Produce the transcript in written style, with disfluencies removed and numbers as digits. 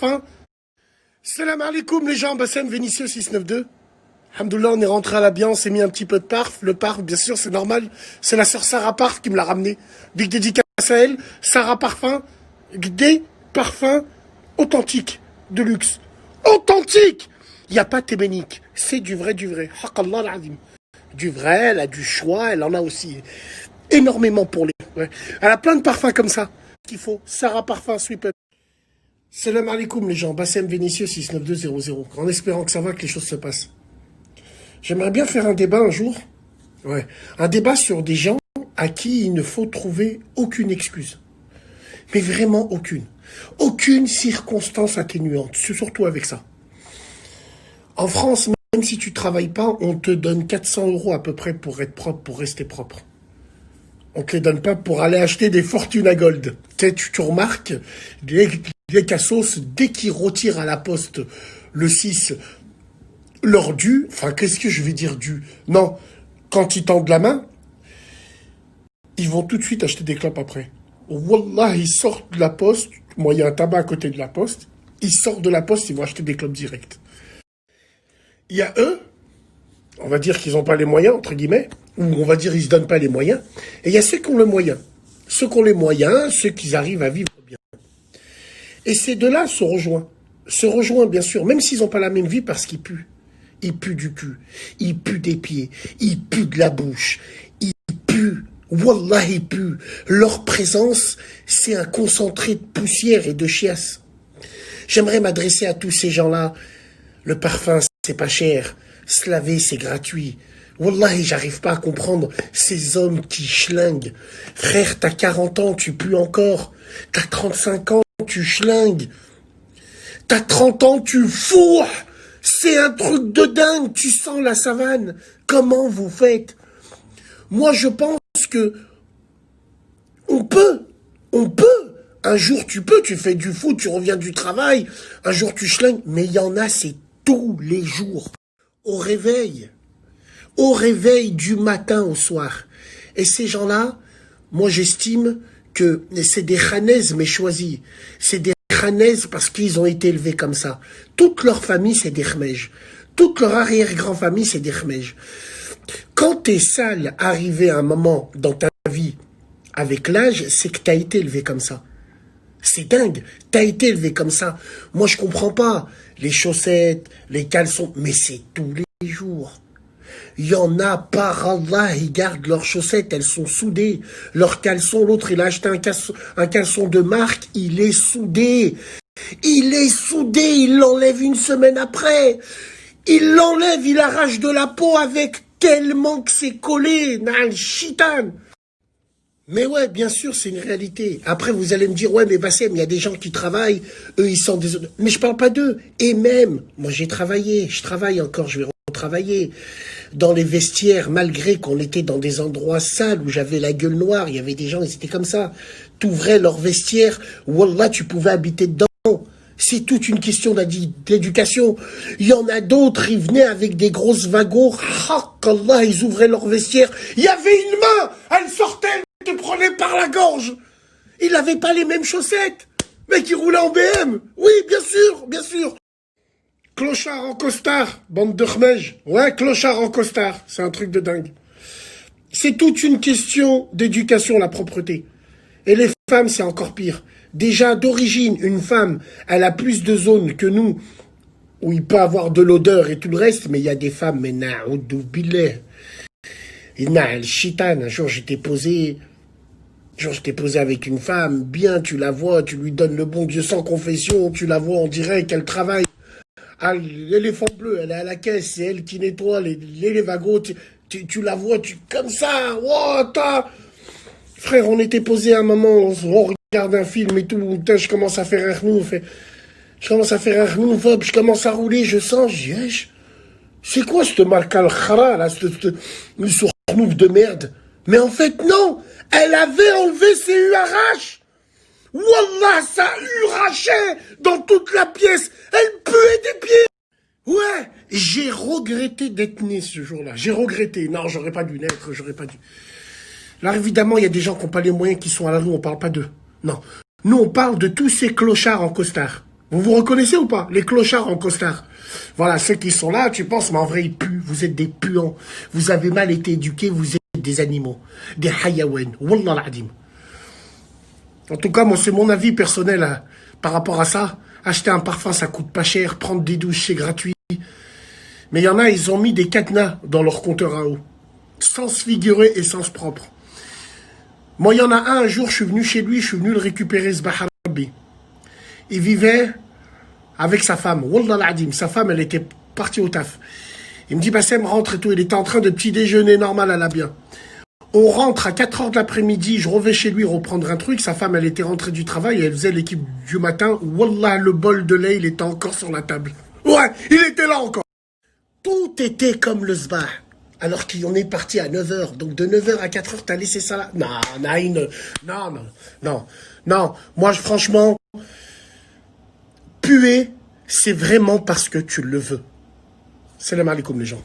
Enfin, salam alaikum les gens, Bassem Vénitieux 692. Alhamdoulilah, on est rentré à la bien, on s'est mis un petit peu de parf. Le parf, bien sûr, c'est normal. C'est la sœur Sarah Parf qui me l'a ramené. Big dédicace à elle. Sarah Parfum, des parfums authentiques, de luxe. Authentique. Il n'y a pas tébénique. C'est du vrai, du vrai. Haqallah al-azim. Du vrai, elle a du choix, elle en a aussi énormément pour les... Ouais. Elle a plein de parfums comme ça. Qu'il faut. Sarah Parfum, sweep up. Salam alaikum les gens, Bassem Vénitieux 69200, en espérant que ça va, que les choses se passent. J'aimerais bien faire un débat un jour, un débat sur des gens à qui il ne faut trouver aucune excuse. Mais vraiment aucune. Aucune circonstance atténuante, surtout avec ça. En France, même si tu travailles pas, on te donne 400 € à peu près pour être propre, pour rester propre. On te les donne pas pour aller acheter des fortunes à gold. Tu remarques, les cassos, dès qu'ils retirent à la poste le 6, leur dû, enfin, qu'est-ce que je vais dire dû? Non, quand ils tendent la main, ils vont tout de suite acheter des clopes après. Wallah, ils sortent de la poste, moi, il y a un tabac à côté de la poste, ils sortent de la poste, ils vont acheter des clopes directes. Il y a eux, on va dire qu'ils n'ont pas les moyens, entre guillemets, ou on va dire qu'ils ne se donnent pas les moyens, et il y a ceux qui ont le moyen. Ceux qui ont les moyens, ceux qui arrivent à vivre bien. Et ces deux-là se rejoignent. Se rejoignent, bien sûr, même s'ils n'ont pas la même vie parce qu'ils puent. Ils puent du cul, ils puent des pieds, ils puent de la bouche, ils puent. Wallah, ils puent. Leur présence, c'est un concentré de poussière et de chiasse. J'aimerais m'adresser à tous ces gens-là. Le parfum, c'est pas cher. Se laver, c'est gratuit. Wallahi, j'arrive pas à comprendre ces hommes qui schlinguent. Frère, t'as 40 ans, tu pues encore. T'as 35 ans, tu schlingues. T'as 30 ans, tu fourres. C'est un truc de dingue, tu sens la savane. Comment vous faites? Moi, je pense que on peut. Un jour, tu peux, tu fais du foot, tu reviens du travail. Un jour, tu schlingues. Mais il y en a, c'est tous les jours. Au réveil du matin au soir. Et ces gens-là, moi j'estime que c'est des khanaises mais choisis. C'est des khanaises parce qu'ils ont été élevés comme ça. Toute leur famille, c'est des khmej. Toute leur arrière-grand-famille, c'est des khmej. Quand t'es sale, arrivé à un moment dans ta vie avec l'âge, c'est que t'as été élevé comme ça. C'est dingue, t'as été élevé comme ça. Moi je comprends pas. Les chaussettes, les caleçons, mais c'est tous les jours. Il y en a, par Allah, ils gardent leurs chaussettes, elles sont soudées. Leurs caleçons, l'autre, il a acheté un caleçon de marque, il est soudé. Il l'enlève une semaine après. Il l'enlève, il arrache de la peau avec tellement que c'est collé. Nal chitan. Mais ouais, bien sûr, c'est une réalité. Après, vous allez me dire, ouais, mais Bassem, il y a des gens qui travaillent, eux, ils sont des... Mais je parle pas d'eux. Et même, moi, je travaille encore, je vais retravailler. Dans les vestiaires, malgré qu'on était dans des endroits sales où j'avais la gueule noire, il y avait des gens, ils étaient comme ça. T'ouvrais leur vestiaire, wallah, tu pouvais habiter dedans. C'est toute une question d'éducation. Il y en a d'autres, ils venaient avec des grosses wagons, Allah, ils ouvraient leur vestiaire. Il y avait une main, elle sortait, elle te prenait par la gorge. Il n'avait pas les mêmes chaussettes. Mais qui roulait en BM. Oui, bien sûr. Clochard en costard, bande de khmej. Ouais, clochard en costard, c'est un truc de dingue. C'est toute une question d'éducation, la propreté. Et les femmes, c'est encore pire. Déjà, d'origine, une femme, elle a plus de zones que nous, où il peut avoir de l'odeur et tout le reste, mais il y a des femmes, mais na'oudou billah. El chitan, un jour j'étais posé avec une femme, bien, tu la vois, tu lui donnes le bon Dieu sans confession, tu la vois, on dirait qu'elle travaille. Ah, l'éléphant bleu, elle est à la caisse, c'est elle qui nettoie les wagons, tu la vois, comme ça, wow, frère, on était posé à un moment, on regarde un film et tout, je commence à faire un renou, je commence à rouler, je sens, c'est quoi cette marque al-khara, là, ce sournouf de merde? Mais en fait, non, elle avait enlevé ses URH. Wallah, ça hurrachait dans toute la pièce. Elle puait des pieds. Ouais, j'ai regretté d'être né ce jour-là. J'ai regretté. Non, j'aurais pas dû naître, j'aurais pas dû. Là, évidemment, il y a des gens qui n'ont pas les moyens, qui sont à la rue, on parle pas d'eux. Non. Nous, on parle de tous ces clochards en costard. Vous vous reconnaissez ou pas? Les clochards en costard. Voilà, ceux qui sont là, tu penses, mais en vrai, ils puent. Vous êtes des puants. Vous avez mal été éduqués, vous êtes des animaux. Des hayawen. Wallah l'adim. En tout cas, moi, c'est mon avis personnel par rapport à ça. Acheter un parfum, ça coûte pas cher. Prendre des douches, c'est gratuit. Mais il y en a, ils ont mis des cadenas dans leur compteur à eau. Sens figuré et sens propre. Moi, il y en a un jour, je suis venu chez lui, je suis venu le récupérer, ce Baharabi. Il vivait avec sa femme. Wallah l'adim. Sa femme, elle était partie au taf. Il me dit, Bassem, rentre et tout. Il était en train de petit déjeuner normal à la bien. On rentre à 4 heures de l'après-midi, je reviens chez lui reprendre un truc. Sa femme, elle était rentrée du travail et elle faisait l'équipe du matin. Wallah, le bol de lait, il était encore sur la table. Ouais, il était là encore. Tout était comme le sbah. Alors qu'on est parti à 9 heures. Donc de 9 heures à 4 heures, t'as laissé ça là. Non, non. Moi, franchement, puer, c'est vraiment parce que tu le veux. Salam alaikum les gens.